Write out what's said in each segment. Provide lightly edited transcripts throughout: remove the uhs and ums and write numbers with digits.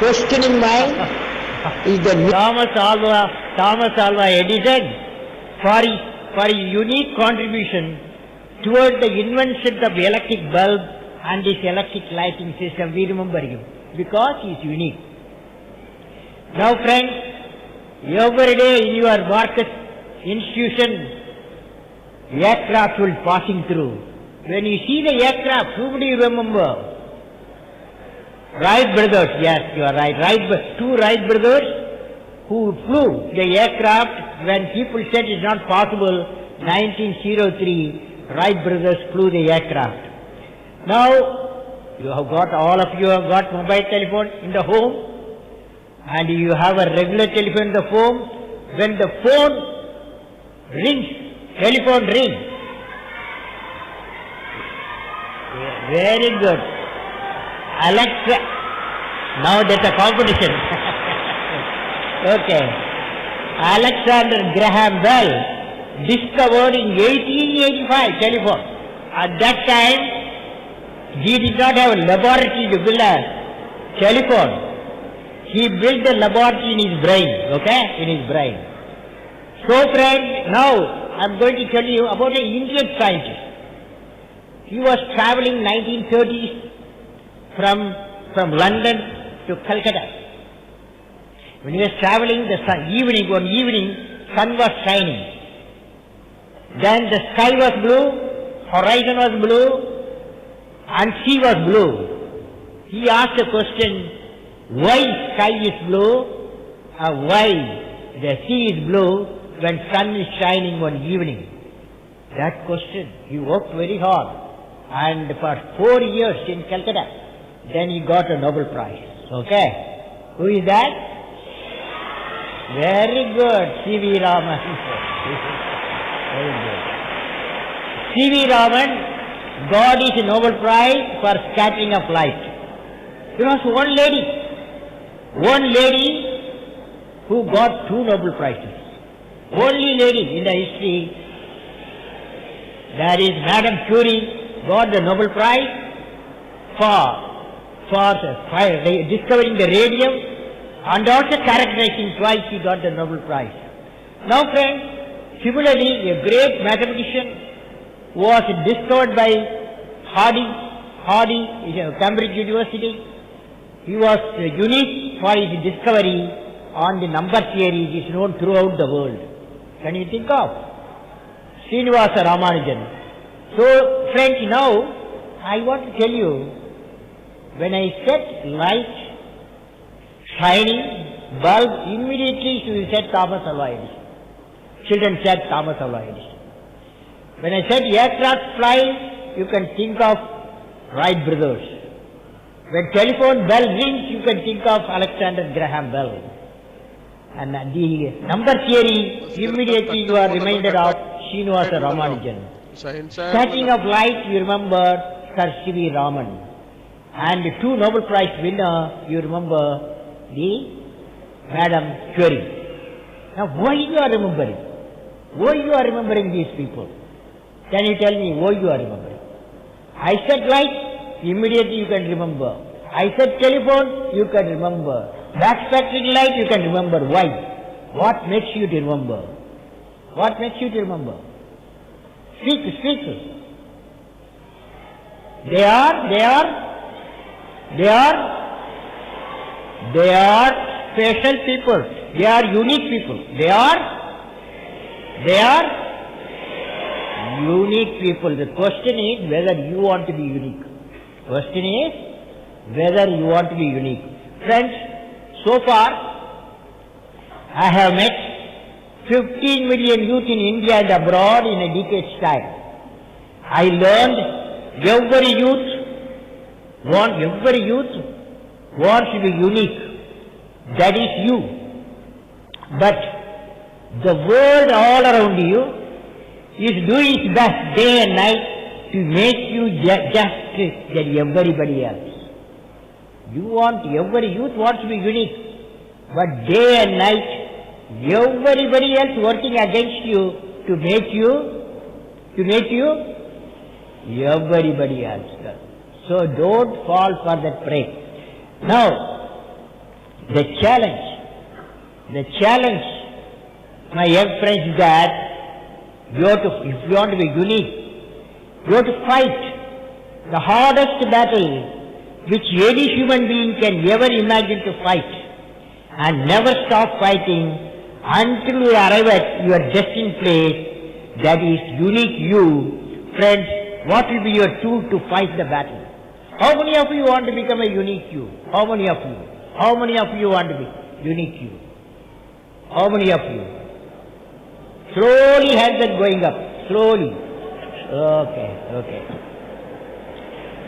questioning mind is the Thomas Alva Edison, for his unique contribution toward the invention of electric bulb and this electric lighting system. We remember him because he is unique. Now friends, every day in your market institution, aircraft will passing through. When you see the aircraft, who do you remember? Wright brothers, yes, you are right. Two Wright brothers who flew the aircraft when people said it's not possible. 1903, Wright brothers flew the aircraft. Now, all of you have got mobile telephone in the home, and you have a regular telephone in the phone. When the phone rings, telephone rings. Very good. Alexa, now that's a competition. Okay. Alexander Graham Bell discovered in 1885 telephone. At that time, he did not have a laboratory to build a telephone. He built the laboratory in his brain, okay? In his brain. So friends, now I'm going to tell you about an Indian scientist. He was traveling 1930s from London to Calcutta. When he was traveling, one evening, sun was shining. Then the sky was blue, horizon was blue, and sea was blue. He asked a question, why sky is blue, and why the sea is blue when sun is shining one evening? That question, he worked very hard. And for 4 years in Calcutta, then he got a Nobel Prize. Okay? Who is that? Very good, C.V. Raman. Very good. C.V. Raman got his Nobel Prize for scattering of light. There was one lady who got 2 Nobel Prizes. Only lady in the history, that is Madame Curie, got the Nobel Prize for discovering the radium and also characterizing twice she got the Nobel Prize. Now friends, similarly a great mathematician was discovered by Hardy is Cambridge University. He was unique for his discovery on the number theory. It is known throughout the world. Can you think of? Srinivasa Ramanujan. So friends, now I want to tell you, when I said light, shining, bulb, immediately you said Thomas Alva Edison. Children said Thomas Alva Edison. When I said aircraft flying, you can think of Wright brothers. When telephone bell rings, you can think of Alexander Graham Bell. And the number theory, immediately you are reminded of Srinivasa Ramanujan. Catching of light, you remember Sir C.V. Raman. And the 2 Nobel Prize winner, you remember the Madame Curie. Now why you are remembering? Why you are remembering these people? Can you tell me why you are remembering? I said light, immediately you can remember. I said telephone, you can remember. Back spectral light, you can remember. Why? What makes you to remember? What makes you to remember? Speak. They are special people. They are unique people. They are unique people. The question is whether you want to be unique. Question is whether you want to be unique. Friends, so far I have met 15 million youth in India and abroad in a decade's time. I learned every youth wants to be unique. That is you. But the world all around you is doing its best day and night to make you just like everybody else. Every youth wants to be unique. But day and night, everybody else working against you to make you everybody else. So don't fall for that prey. Now, The challenge, my young friends, is that if you want to be unique, you have to fight the hardest battle which any human being can ever imagine to fight, and never stop fighting until you arrive at your destined place, that is unique you. Friends, what will be your tool to fight the battle? How many of you want to become a unique you? How many of you? How many of you want to be unique you? How many of you? Slowly hands are going up. Slowly. Okay.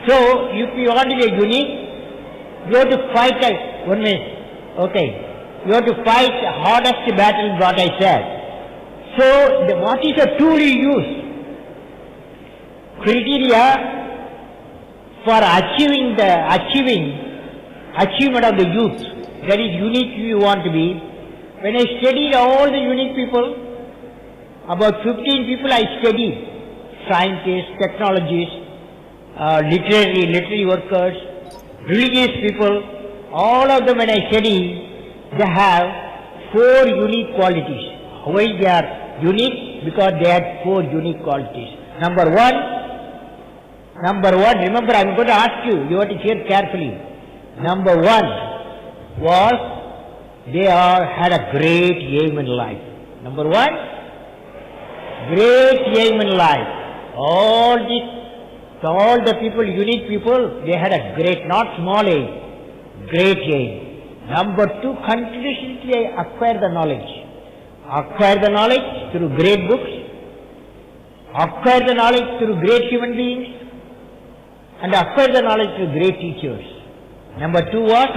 So, if you want to be unique, you have to fight one minute. Okay. You have to fight the hardest battle, what I said. So, what is the tool you use? Criteria for achievement of the youth, that is unique you want to be. When I studied all the unique people, about 15 people I studied, scientists, technologists, literary workers, religious people, all of them when I studied, they have 4 unique qualities. Why they are unique? Because they had 4 unique qualities. Number one, remember I am going to ask you, you have to hear carefully. Number 1 was they had a great aim in life. Number 1, great aim in life. All the people, unique people, they had a great, not small aim, great aim. Number 2, continuously acquire the knowledge. Acquire the knowledge through great books, acquire the knowledge through great human beings, and acquire the knowledge through great teachers. Number 2 was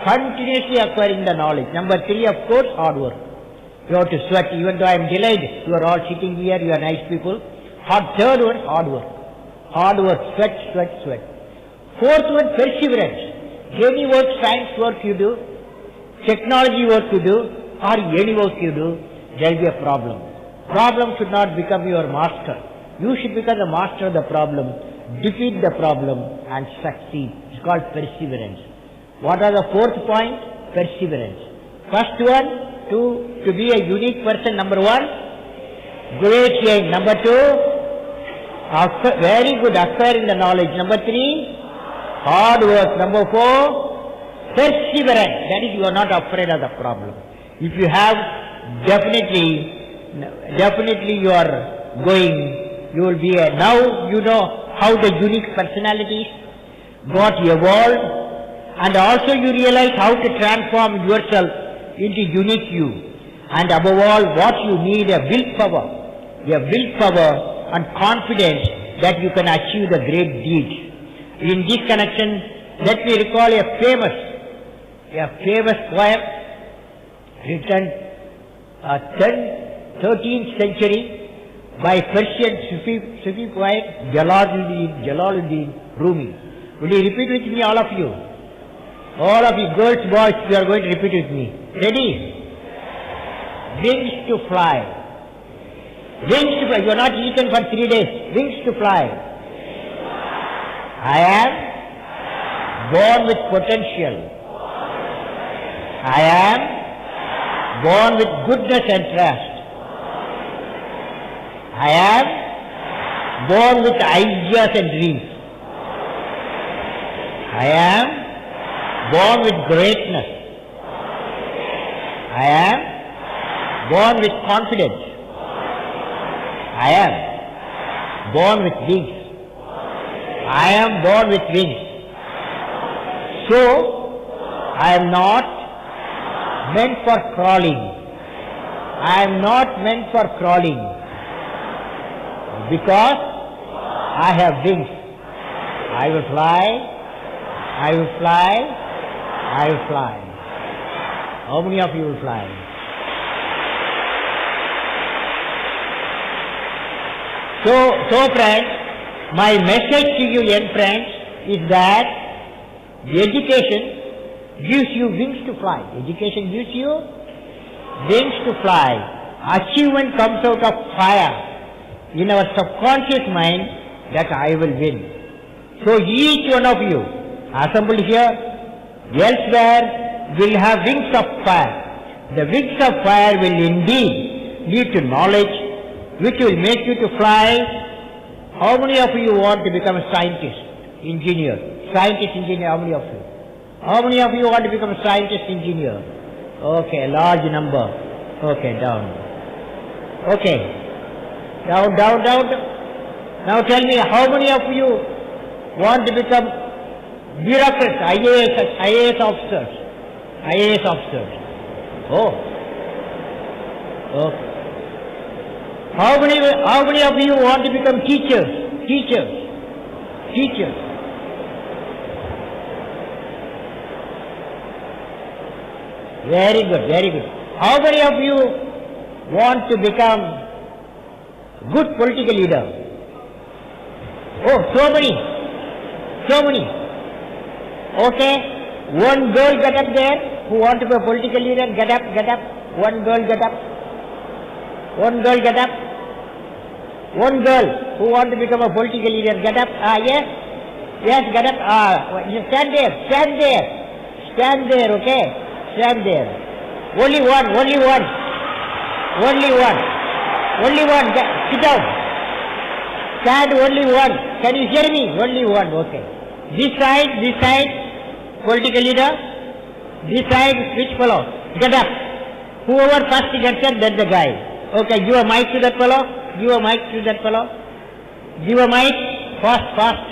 continuously acquiring the knowledge. Number 3, of course, hard work. You have to sweat, even though I am delayed, you are all sitting here, you are nice people. Third one, hard work. Hard work, sweat. Fourth one, perseverance. Any work, science work you do, technology work you do, or any work you do, there will be a problem. Problem should not become your master. You should become the master of the problem, defeat the problem, and succeed. It's called perseverance. What are the 4th point? Perseverance. First one, to be a unique person. Number 1, great aim. Number 2, very good acquiring the knowledge. Number 3, hard work. Number 4, perseverance. That is, you are not afraid of the problem. If you have, definitely you are going. You will be now you know how the unique personalities got evolved, and also you realize how to transform yourself into unique you. And above all, what you need, a willpower and confidence that you can achieve the great deeds. In this connection, let me recall a famous poem written 13th century by Persian Sufi poet Jalaluddin Rumi. Will you repeat with me, all of you? All of you girls, boys, you are going to repeat with me. Ready? Wings to fly. Wings to fly. You are not eaten for 3 days. Wings to fly. I am born with potential. I am born with goodness and trust. I am born with ideas and dreams. I am born with greatness. I am born with confidence. I am born with wings. I am born with wings. So, I am not meant for crawling. I am not meant for crawling, because I have wings. I will fly. I will fly. I will fly. How many of you will fly? So friends, my message to you young friends is that the education gives you wings to fly. Education gives you wings to fly. Achievement comes out of fire. In our subconscious mind, that I will win. So each one of you assembled here, Elsewhere will have wings of fire. The wings of fire will indeed lead to knowledge, which will make you to fly. How many of you want to become a scientist, engineer? Scientist, engineer, how many of you? How many of you want to become a scientist, engineer? Okay, a large number. Okay, down. Okay. Down. Now tell me, how many of you want to become bureaucrats, IAS officers? IAS officers. Oh. Okay. How many of you want to become teachers? Teachers. Very good. How many of you want to become good political leader? Oh, so many. Okay, one girl get up there who want to be a political leader. Get up. One girl get up. One girl who want to become a political leader. Get up. Yes, get up. You stand there. Okay. Stand there. Only one. Sit down. Stand only one. Can you hear me? Only one. Okay. This side, political leader. This side, which fellow? Get up. Whoever first gets up, that's the guy. Okay, give a mic to that fellow. Give a mic. Fast.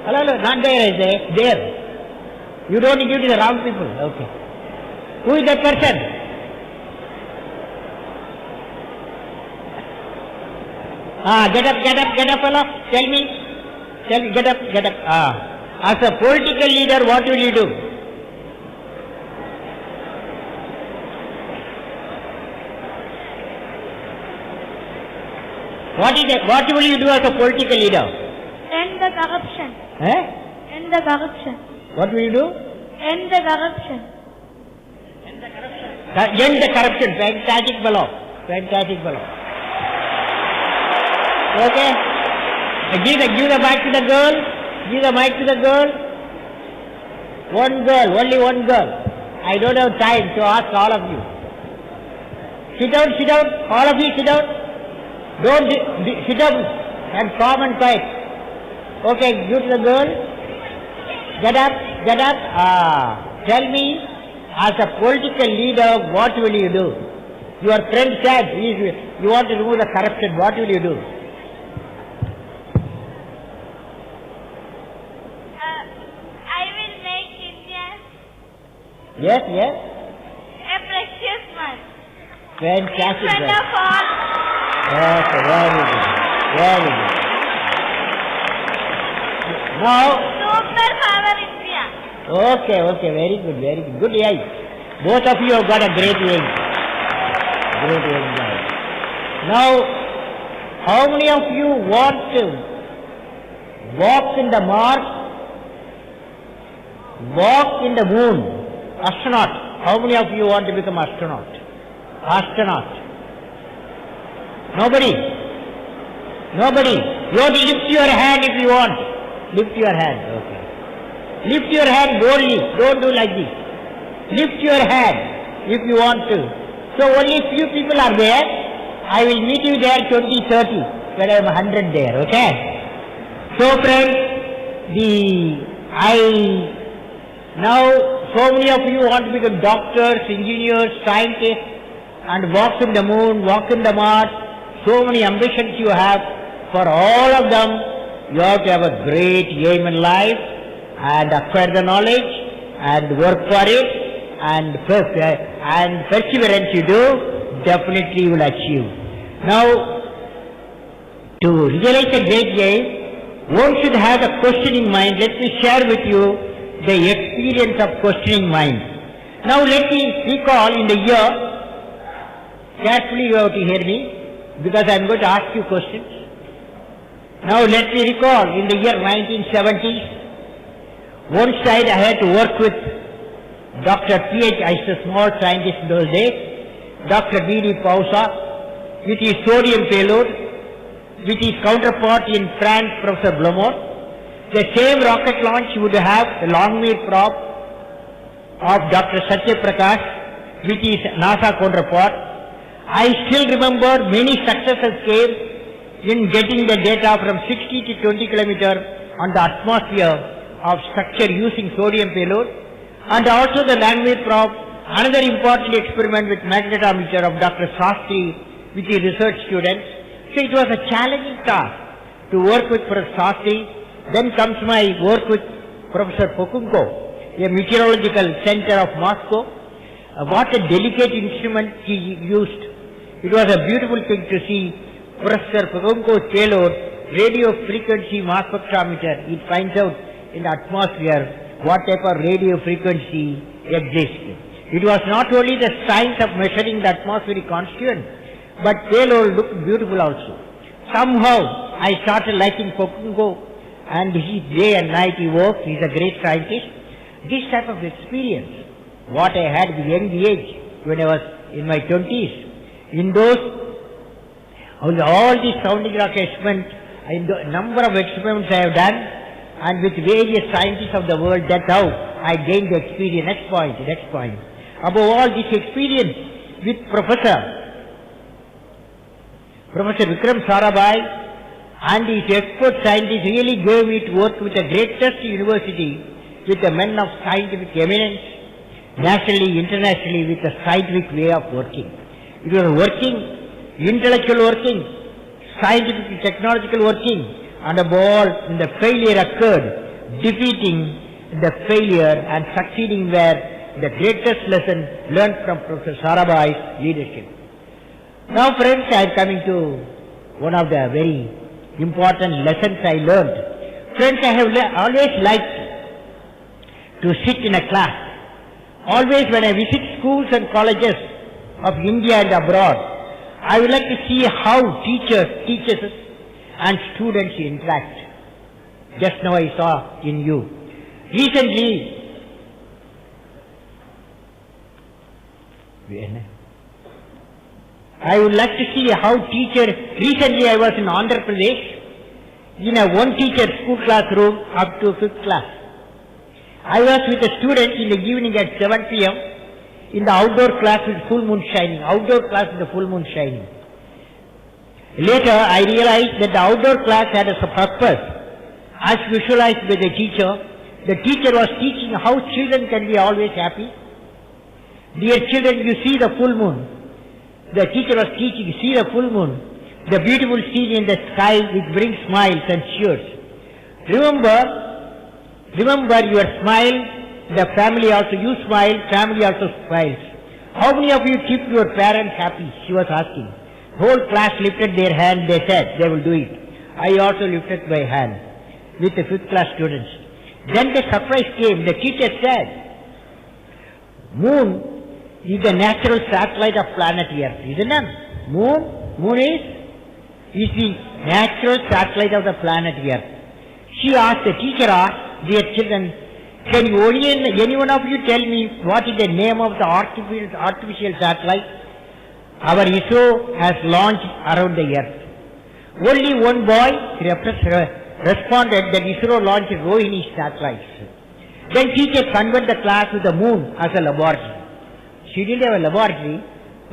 Hello, not there, is there? There. You don't give to the wrong people. Okay. Who is that person? Get up, fellow. Tell me, get up. As a political leader, what will you do? What will you do as a political leader? End the corruption. End the corruption. What will you do? End the corruption. End the corruption. Fantastic fellow. Okay. Give the mic to the girl. One girl, only one girl. I don't have time to ask all of you. Sit down. All of you sit down. Don't sit down and calm and quiet. Okay, give to the girl. Get up. Tell me, as a political leader, what will you do? Your friend said, you want to remove the corruption. What will you do? I will make India Yes. a precious one. Fantastic. In front of all. Okay, very good. Now, Superpower India. okay, very good. Good aim. Both of you have got a great aim. Guys. Now, how many of you want to walk in the Mars, walk in the moon? Astronaut. How many of you want to become astronaut? Nobody. You have to lift your hand if you want. Lift your hand. Okay. Lift your hand boldly. Don't do like this. Lift your hand if you want to. So only few people are there. I will meet you there 2030 when I am 100 there. Okay. So friends, now so many of you want to become doctors, engineers, scientists, and walk in the moon, walk in the Mars. So many ambitions you have. For all of them, you have to have a great aim in life and acquire the knowledge and work for it and perseverance you do, definitely you will achieve. Now, to realize a great aim, one should have a questioning mind. Let me share with you the experience of questioning mind. Now let me recall in the year, carefully you have to hear me because I am going to ask you questions. Now let me recall in the year 1970s, one side I had to work with Dr. P.H. I was a small scientist in those days, Dr. B.D. Pausa, with his sodium payload. with his counterpart in France, Professor Blomont. The same rocket launch would have the Longmire prop of Dr. Satya Prakash with his NASA counterpart. I still remember many successes came in getting the data from 60 to 20 kilometers on the atmosphere of structure using sodium payload, and also the Longmire prop, another important experiment with magnetometer of Dr. Sastry with his research students. So it was a challenging task to work with Professor Sastry. Then comes my work with Professor Pokunko, a meteorological center of Moscow. What a delicate instrument he used. It was a beautiful thing to see Professor Pokunko's payload, radio frequency mass spectrometer. It finds out in the atmosphere what type of radio frequency exists. It was not only the science of measuring the atmospheric constituent, but payload looked beautiful also. Somehow I started liking Pokunko, and he day and night he works. He's a great scientist. This type of experience, what I had at the young age when I was in my 20s, in those, all these sounding rocket experiments, number of experiments I have done, and with various scientists of the world, that's how I gained the experience. Next point. Above all, this experience with Professor Vikram Sarabhai and his expert scientists really gave me to work with the greatest university, with the men of scientific eminence, nationally, internationally, with a scientific way of working. It was working, intellectual working, scientific, technological working, and above all, when the failure occurred, defeating the failure and succeeding were the greatest lesson learned from Professor Sarabhai's leadership. Now friends, I am coming to one of the very important lessons I learned. Friends, I have always liked to sit in a class. Always when I visit schools and colleges of India and abroad, I would like to see how teachers and students interact. Just now I saw in you. Recently, I would like to see how recently I was in Andhra Pradesh in a one teacher school classroom up to 5th class. I was with the students in the evening at 7 p.m. in the outdoor class with full moon shining. Later I realized that the outdoor class had a purpose as visualized by the teacher. The teacher was teaching how children can be always happy. Dear children, you see the full moon. The teacher was teaching, see the full moon, the beautiful scene in the sky which brings smiles and cheers. Remember your smile, the family also, you smile, family also smiles. How many of you keep your parents happy? She was asking. Whole class lifted their hand, they said they will do it. I also lifted my hand with the 5th class students. Then the surprise came, the teacher said, moon is the natural satellite of planet Earth, isn't it? Moon is the natural satellite of the planet Earth. The teacher asked, dear children, can any one of you tell me what is the name of the artificial satellite our ISRO has launched around the Earth? Only one boy responded that ISRO launched Rohini satellites. Then teacher converted the class with the moon as a laboratory. She didn't have a laboratory,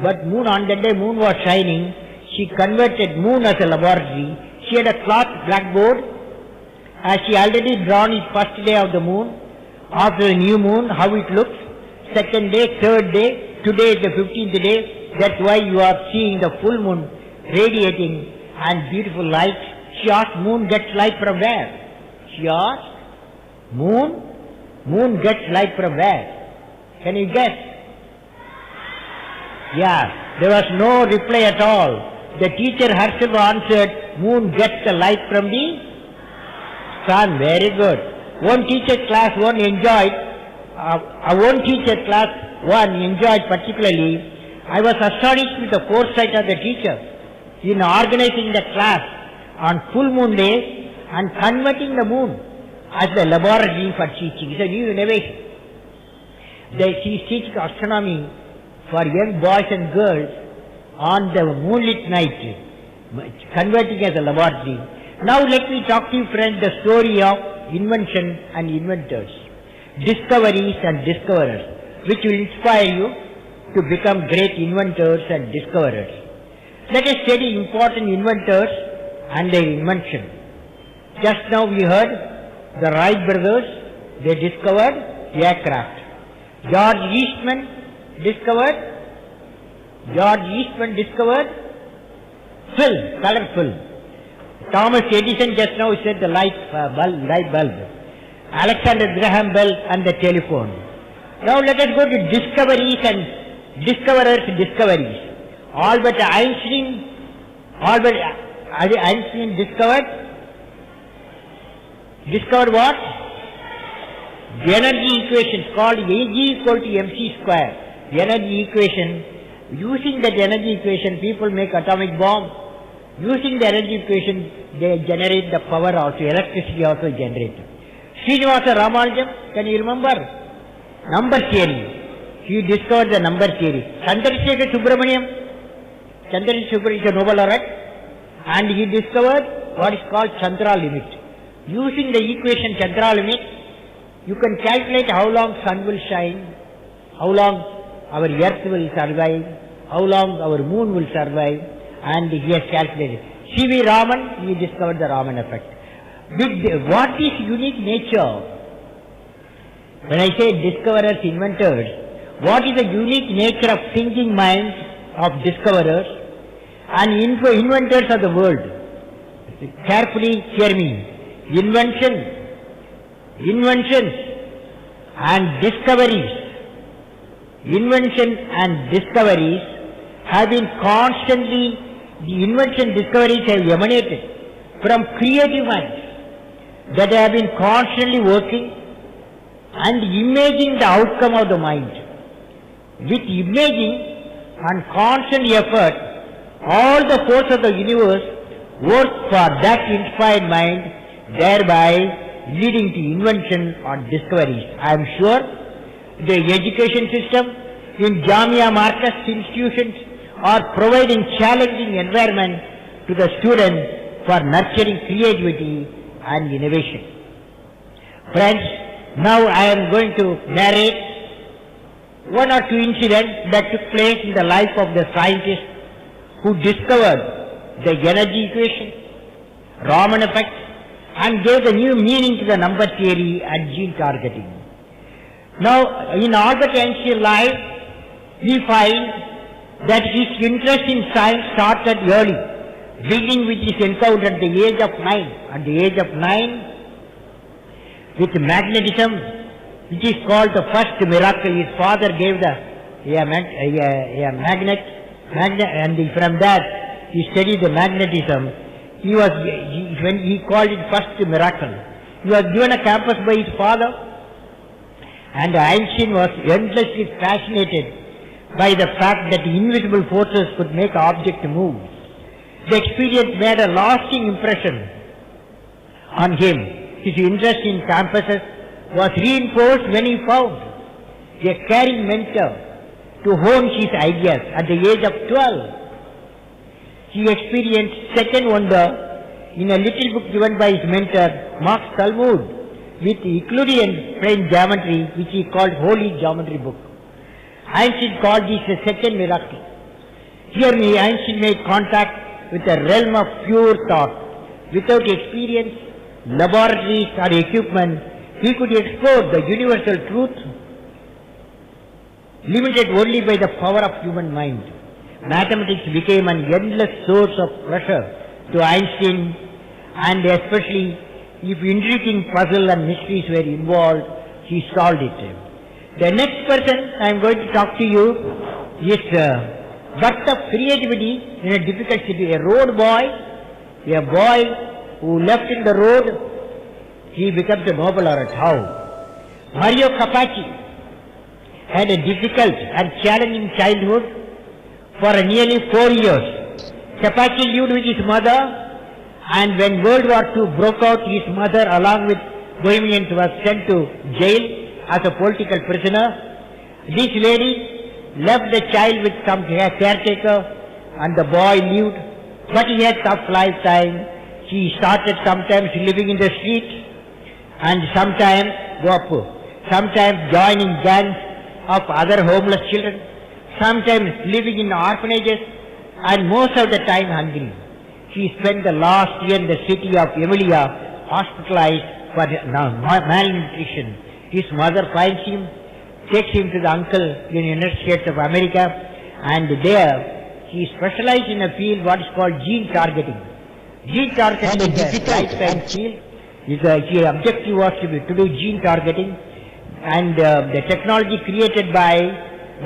but on that day moon was shining. She converted moon as a laboratory. She had a cloth blackboard, as she already drawn it first day of the moon, after the new moon, how it looks, second day, third day, today is the 15th day. That's why you are seeing the full moon radiating and beautiful light. She asked, moon gets light from where? She asked, moon gets light from where? Can you guess? Yeah, there was no reply at all. The teacher herself answered, moon gets the light from the sun. Very good. One teacher class 1 enjoyed particularly. I was astonished with the foresight of the teacher in organizing the class on full moon days and converting the moon as the laboratory for teaching. It's a new innovation. She is teaching astronomy for young boys and girls on the moonlit night. converting as a laboratory. Now let me talk to you friends the story of invention and inventors, discoveries and discoverers, which will inspire you to become great inventors and discoverers. Let us study important inventors and their invention. Just now we heard the Wright brothers, they discovered aircraft. George Eastman discovered film, color film. Thomas Edison just now said the light bulb. Alexander Graham Bell and the telephone. Now let us go to discoveries and discoveries. Albert Einstein discovered what? The energy equation called Ag equal to mc square. The energy equation. Using that energy equation, people make atomic bomb. Using the energy equation, they generate the power also, electricity also generated. Srinivasa Ramanujan, can you remember? Number theory. He discovered the number theory. Chandrasekhar Subramanian is a Nobel laureate, and he discovered what is called Chandra limit. Using the equation Chandra limit, you can calculate how long sun will shine, how long our earth will survive, how long our moon will survive, and he has calculated. C.V. Raman, he discovered the Raman effect. What is unique nature? When I say discoverers, inventors, what is the unique nature of thinking minds of discoverers and inventors of the world? Carefully hear me. Inventions and discoveries have been constantly, the invention discoveries have emanated from creative minds that have been constantly working and imaging the outcome of the mind. With imaging and constant effort, all the force of the universe work for that inspired mind, thereby leading to invention or discoveries. I am sure the education system in Jamia Marcus institutions are providing challenging environment to the students for nurturing creativity and innovation. Friends, now I am going to narrate one or two incidents that took place in the life of the scientist who discovered the energy equation, Raman effect, and gave the new meaning to the number theory and gene targeting. Now, in Albert Einstein's life, we find that his interest in science started early, beginning with his encounter at the age of 9. At the age of 9, with magnetism, which is called the first miracle. His father gave a magnet, and from that he studied the magnetism. When he called it first miracle, he was given a campus by his father, and Einstein was endlessly fascinated by the fact that invisible forces could make objects move. The experience made a lasting impression on him. His interest in campuses was reinforced when he found a caring mentor to hone his ideas. At the age of 12, he experienced second wonder in a little book given by his mentor, Max Talmud, with Euclidean plane geometry, which he called Holy Geometry Book. Einstein called this a second miracle. Here Einstein made contact with a realm of pure thought. Without experience, laboratories or equipment, he could explore the universal truth limited only by the power of human mind. Mathematics became an endless source of pleasure to Einstein, and especially if intriguing puzzles and mysteries were involved, he solved it. The next person I am going to talk to you is birth of creativity in a difficult city. A road boy, a boy who left in the road, he becomes a Nobel laureate. How? Mario Capaci had a difficult and challenging childhood for nearly 4 years. Capaci lived with his mother, and when World War II broke out, his mother along with Bohemians was sent to jail as a political prisoner. This lady left the child with some caretaker, and the boy lived But he had tough lifetime. He started sometimes living in the street and sometimes joining gangs of other homeless children, sometimes living in orphanages, and most of the time hungry. He spent the last year in the city of Emilia hospitalized for malnutrition. His mother finds him, takes him to the uncle in the United States of America, and there he specialized in a field what is called gene targeting. Gene targeting is a lifetime field. His objective was to do gene targeting, and the technology created by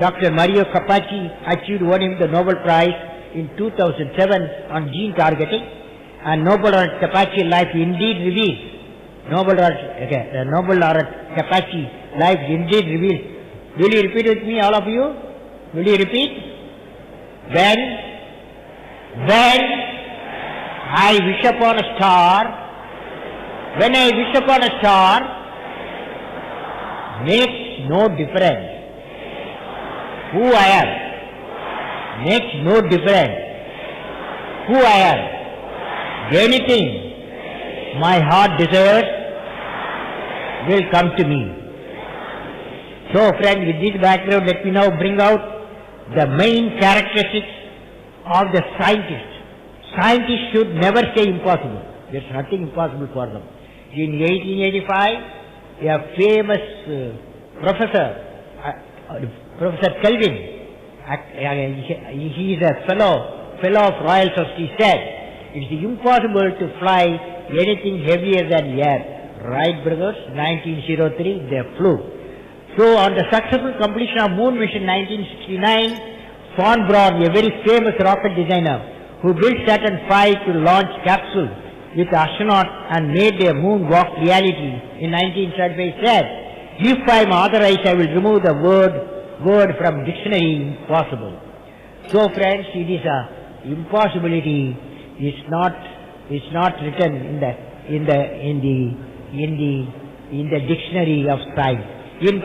Dr. Mario Capaci won him the Nobel Prize in 2007 on gene targeting, and Nobel Capaci life indeed reveals. Nobel Capaci life indeed reveals. Will you repeat with me, all of you? Will you repeat? When I wish upon a star, when I wish upon a star, makes no difference who I am. Makes no difference who I am. Anything my heart desires will come to me. So friends, with this background, let me now bring out the main characteristics of the scientist. Scientists should never say impossible. There is nothing impossible for them. In 1885, a famous professor, Professor Kelvin, he is a fellow of Royal Society, said, it is impossible to fly anything heavier than air. Right, brothers? 1903, they flew. So on the successful completion of Moon mission 1969, von Braun, a very famous rocket designer, who built Saturn V to launch capsule with astronauts and made their moon walk reality in 1935, said, if I am authorized, I will remove the word from dictionary impossible. So friends, it is a impossibility is not written in the dictionary of science. In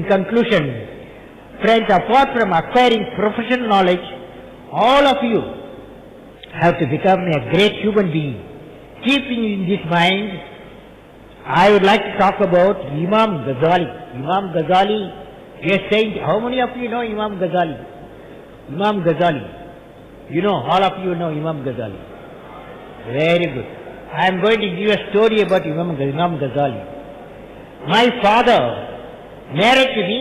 conclusion, friends, apart from acquiring professional knowledge, all of you have to become a great human being. Keeping in this mind, I would like to talk about Imam Ghazali. Imam Ghazali, a saint. How many of you know Imam Ghazali? Imam Ghazali. You know, all of you know Imam Ghazali. Very good. I am going to give you a story about Imam Ghazali. My father narrated to me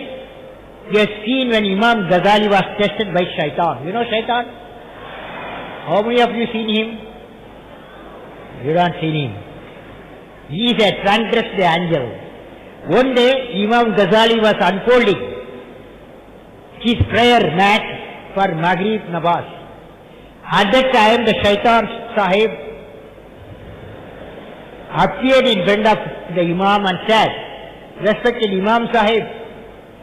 a scene when Imam Ghazali was tested by Shaitan. You know Shaitan? How many of you seen him? You don't seen him. He is a transgressed angel. One day, Imam Ghazali was unfolding his prayer mat for Maghrib Namaz. At that time, the Shaitan Sahib appeared in front of the Imam and said, respected Imam Sahib,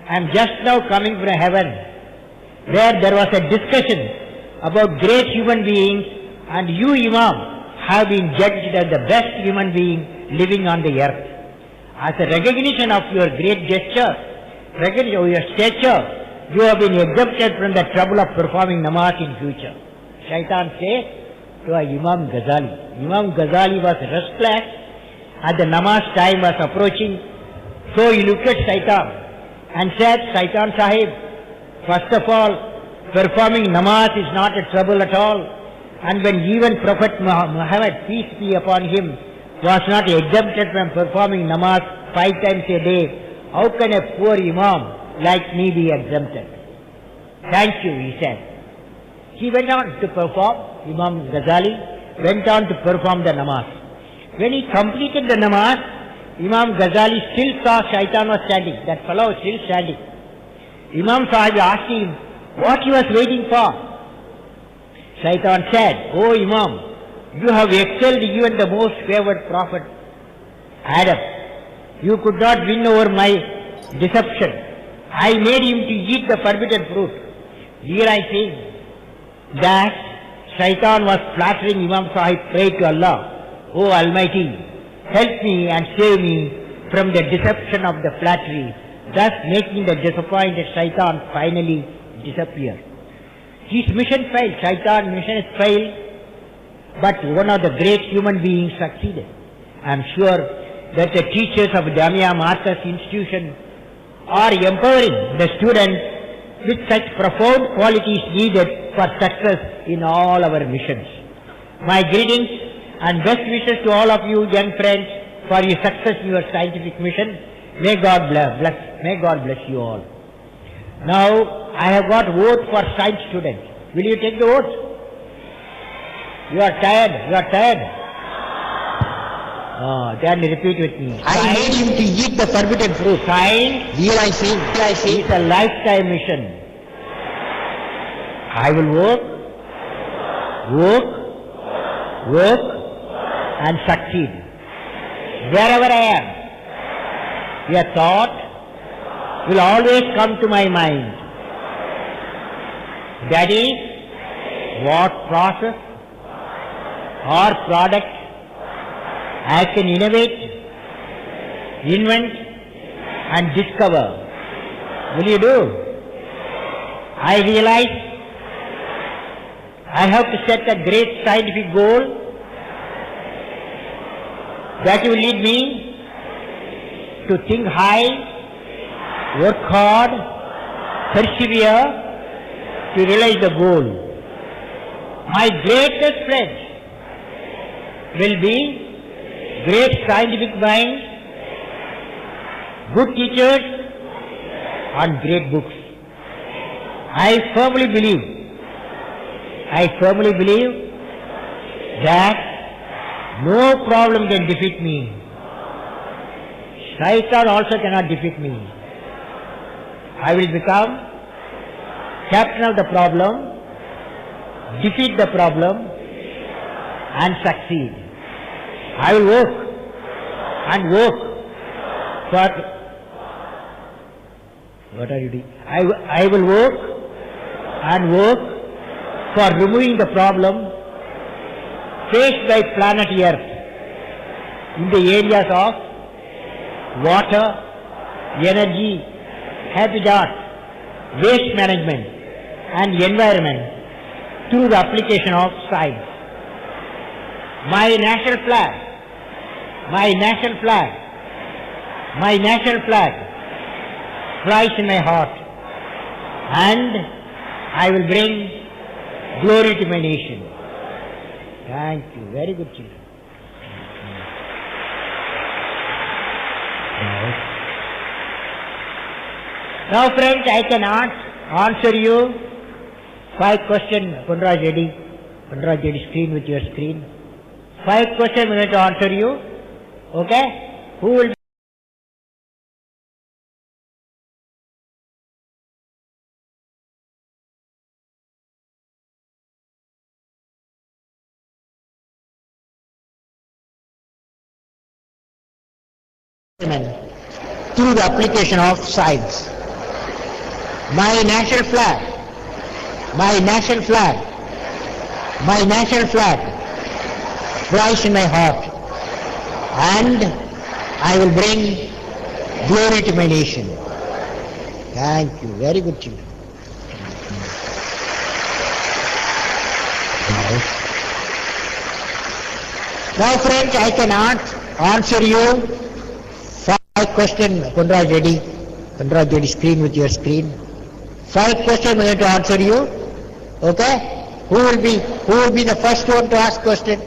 I am just now coming from heaven, where there was a discussion about great human beings, and you, Imam, have been judged as the best human being living on the earth. As a recognition of your great gesture, recognition of your stature, you have been exempted from the trouble of performing namaz in future. Shaitan said to Imam Ghazali. Imam Ghazali was restless as the namaz time was approaching. So he looked at Shaitan and said, Shaitan Sahib, first of all, performing namaz is not a trouble at all. And when even Prophet Muhammad, peace be upon him, was not exempted from performing namaz 5 times a day, how can a poor Imam like me be exempted? Thank you, he said. He went on to perform, Imam Ghazali went on to perform the namaz. When he completed the namaz, Imam Ghazali still saw Shaitan was standing, that fellow was still standing. Imam Sahib asked him what he was waiting for. Shaitan said, oh Imam, you have excelled even the most favored prophet, Adam. You could not win over my deception. I made him to eat the forbidden fruit. Here I say that Shaitan was flattering Imam Sahib, prayed to Allah, O Almighty, help me and save me from the deception of the flattery, thus making the disappointed Shaitan finally disappear. His mission failed, Shaitan mission has failed, but one of the great human beings succeeded. I am sure that the teachers of Jamia Masters Institution are empowering the students with such profound qualities needed for success in all our missions. My greetings and best wishes to all of you young friends for your success in your scientific mission. May God bless you all. Now, I have got vote for science students. Will you take the vote? You are tired. Then repeat with me. I made him to eat the forbidden fruit. Science Realizing is a lifetime mission. I will work and succeed. Wherever I am, a thought will always come to my mind. That is, what process or product I can innovate, invent and discover. Will you do? I realize I have to set a great scientific goal that will lead me to think high, work hard, persevere to realize the goal. My greatest pledge will be great scientific minds, good teachers and great books. I firmly believe that no problem can defeat me. Shaitan also cannot defeat me. I will become captain of the problem, defeat the problem and succeed. I will work for, what are you doing? I will work for removing the problem faced by planet Earth in the areas of water, energy, habitat, waste management and environment through the application of science. My national flag flies in my heart, and I will bring glory to my nation. Thank you. Very good, children. Now, friends, I can answer you 5 questions. Punraj ready, screen with your screen. 5 questions I'm going to answer you. Okay? Who will through the application of science. My national flag flies in my heart, and I will bring glory to my nation. Thank you. Very good, children. Now, friends, I can answer you 5 questions. Punraj ready, screen with your screen. 5 questions I'm going to answer you. Okay? Who will be the first one to ask question?